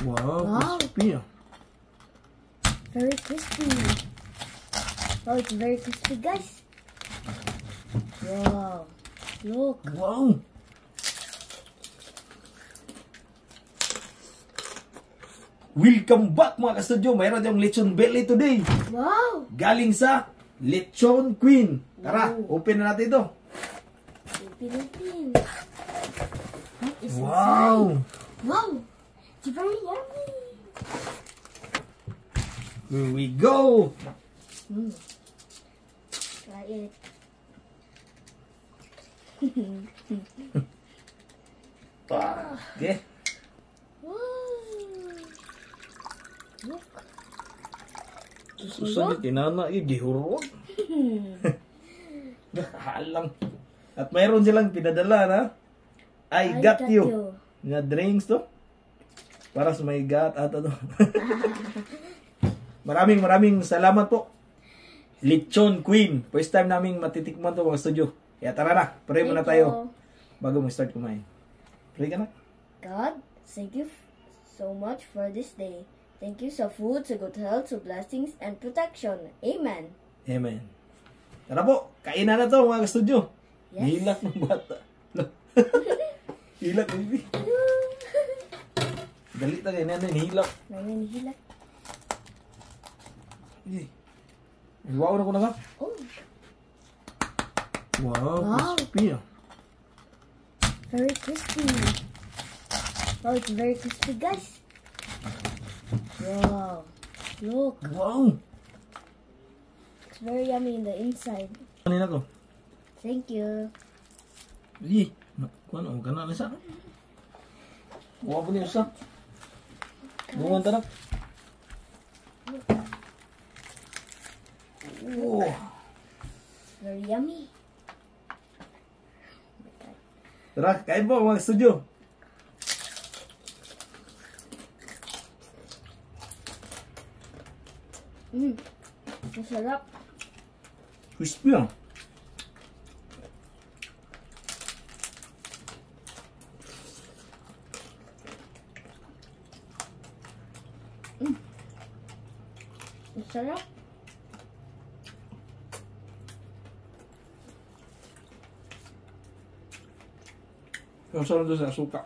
Wow, Wow. crispy ah. Very crispy. Oh, it's very crispy, guys. Wow. Look. Wow. Welcome back mga ka-studio. Mayroon tayong lechon belly today. Wow. Galing sa Lechon Queen. Tara, Wow. open na natin ito. Open. What is Wow. inside? Wow. It's very yummy. Here we go. Try it. Okay. Wow. Look. Susunod, tinana yung gihurot. Halang. At mayroon silang pinadala na I got you. Nga drinks to. Para sa may gat at ano. Maraming salamat po. Lechon Queen. First time naming matitikman to mga studio. Kaya tara na. Pray muna tayo. Bago mo start kumain. Pray ka na. God, thank you so much for this day. Thank you sa food, sa good health, sa blessings, and protection. Amen. Amen. Tara po. Kainan na to mga studio. Yes. Hilak ng bata. Hilak baby. Galit na ganyan na hilak. Nanginihilak. Wow na ko na ka. Oh, Wow, Wow. crispy ah. very crispy. Oh, it's very crispy, guys. Wow. Look. Wow. It's very yummy in the inside. Ano na to? Thank you. Iyi. Ano, ka na sa? Wow po niya sa. Bungan tanak. Oh. Very yummy. Tara, kain po mga studio. Masarap. Crispy ah. Masarap. Yung sarap doon sa suka.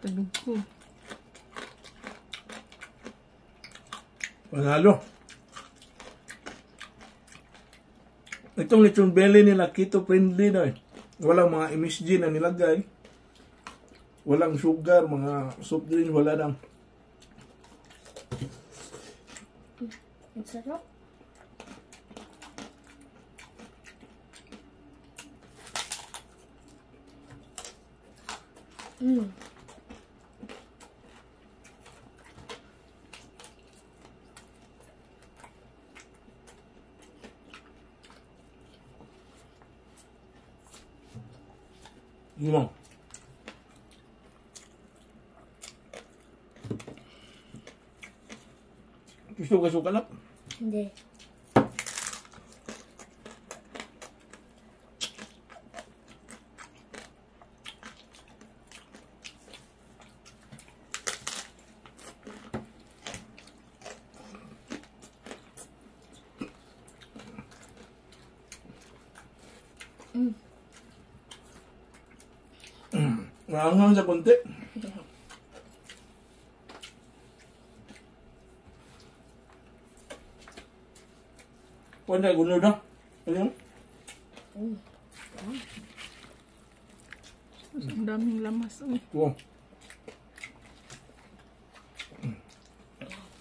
Tabig ko. Panalo. Itong lechon belly nila, keto friendly na eh. Walang mga MSG na nilagay. Walang sugar, mga soft drinks, wala lang. Masarap. Limang. Gusto ka suka lang? Hindi. Maanghang sa konti. Pwede gunod na. Ano yun? Ang daming lamas. Uy. Wow.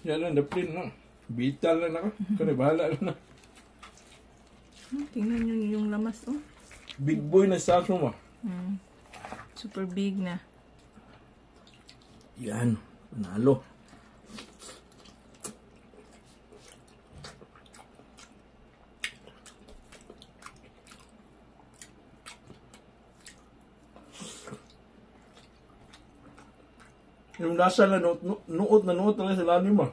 Yan lang, daplin na. Vital na ako. Kaya bahala na. Tingnan nyo yung lamas. Oh. Big boy na sa aso mo. Super big na. Yan. Panalo. Yung nasa na nuot na nuot talaga sa lalim ah.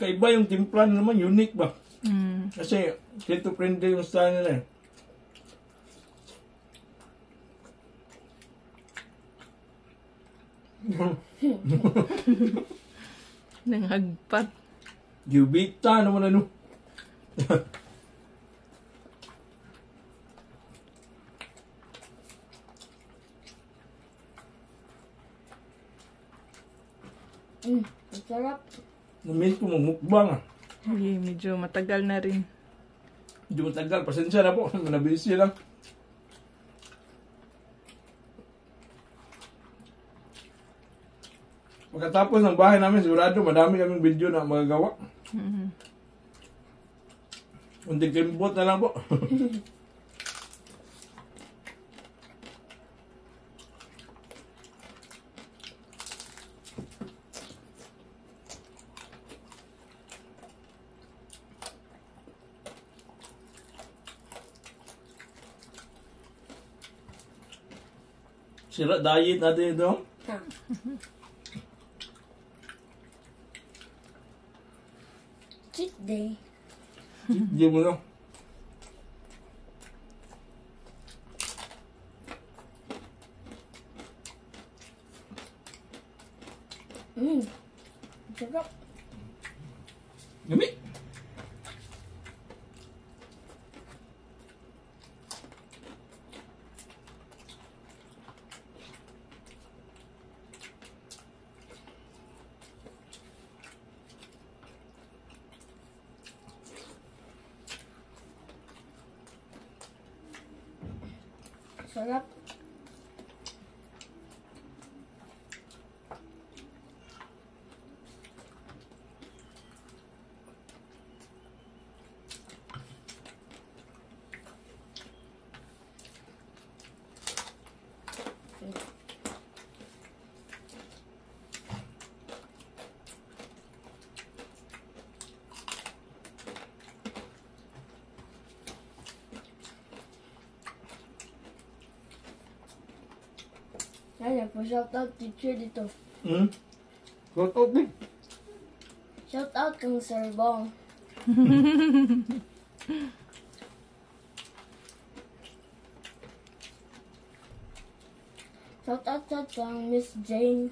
Magkaiba yung timpla naman, unique ba? Mm. Kasi keto friendly yung style nila eh. Nanghagpat. Gubita naman ano. Ang sarap. Namiss ko magmukbang ah. Ay, medyo matagal na rin. Medyo matagal. Pasensya na po. Manabisi lang. Pagkatapos ng bahay namin, sigurado madami kaming video na magagawa. Mm. Unting kimbot na lang po. Sira diet natin ito. Ah. Cheat day. Hindi mo lang. Ang sarap. Gami. Sarap. Ay, pa-shoutout teacher dito. Got out eh. Shoutout kang Sir Bong. Shoutout kang Miss Jane.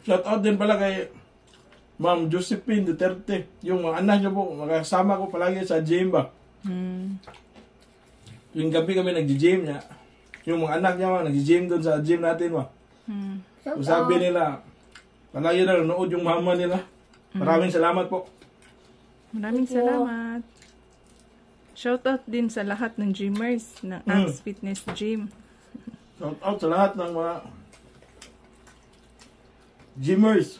Shout out din pala kay Ma'am Josephine Duterte. Yung mga anak niya po, makasama ko palagi sa gym ba. Mm. Yung gabi kami nag-gym niya. Yung mga anak niya nag-gym doon sa gym natin ba. Mm. Kung sabi nila, palagi na nanonood yung mama nila. Maraming salamat po. Maraming Thank you. salamat. Shoutout din sa lahat ng gymmers ng Axe Fitness Gym. Shout out sa lahat ng mga gymmers.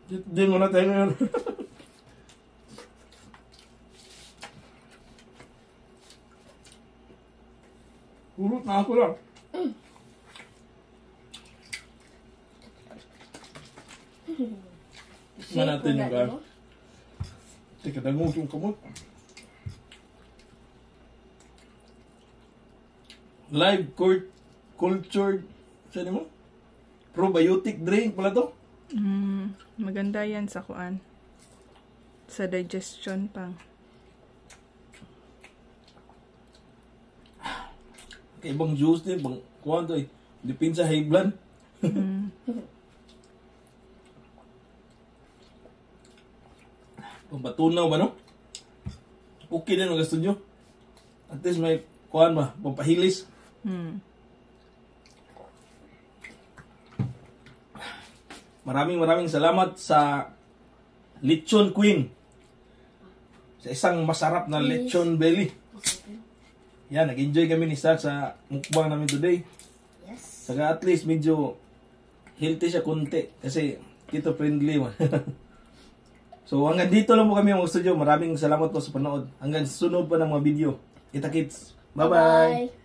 Di muna tayo ngayon. Pulot na ako lang. Tingnan natin yung Shake mo. Teka, dagong yung kamot. Live cultured, saan mo? Probiotic drink pala to. Mm. Maganda yan sa kuan. Sa digestion pang. Ibang juice din, bang kuhan to eh. Dipin sa high blood. Mm. Pambatunaw ba no? Okay din ang gusto nyo. At least may kuhan ba, pampahilis. Mm. Maraming salamat sa Lechon Queen. Sa isang masarap na lechon belly. Yan, nag-enjoy kami ni Sar sa mukbang namin today. Yes. Saka at least medyo healthy siya konti. Kasi keto friendly man. So hanggang dito lang po kami mga studio. Maraming salamat po sa panood. Hanggang sunod pa ng mga video. Kita kits. Bye-bye.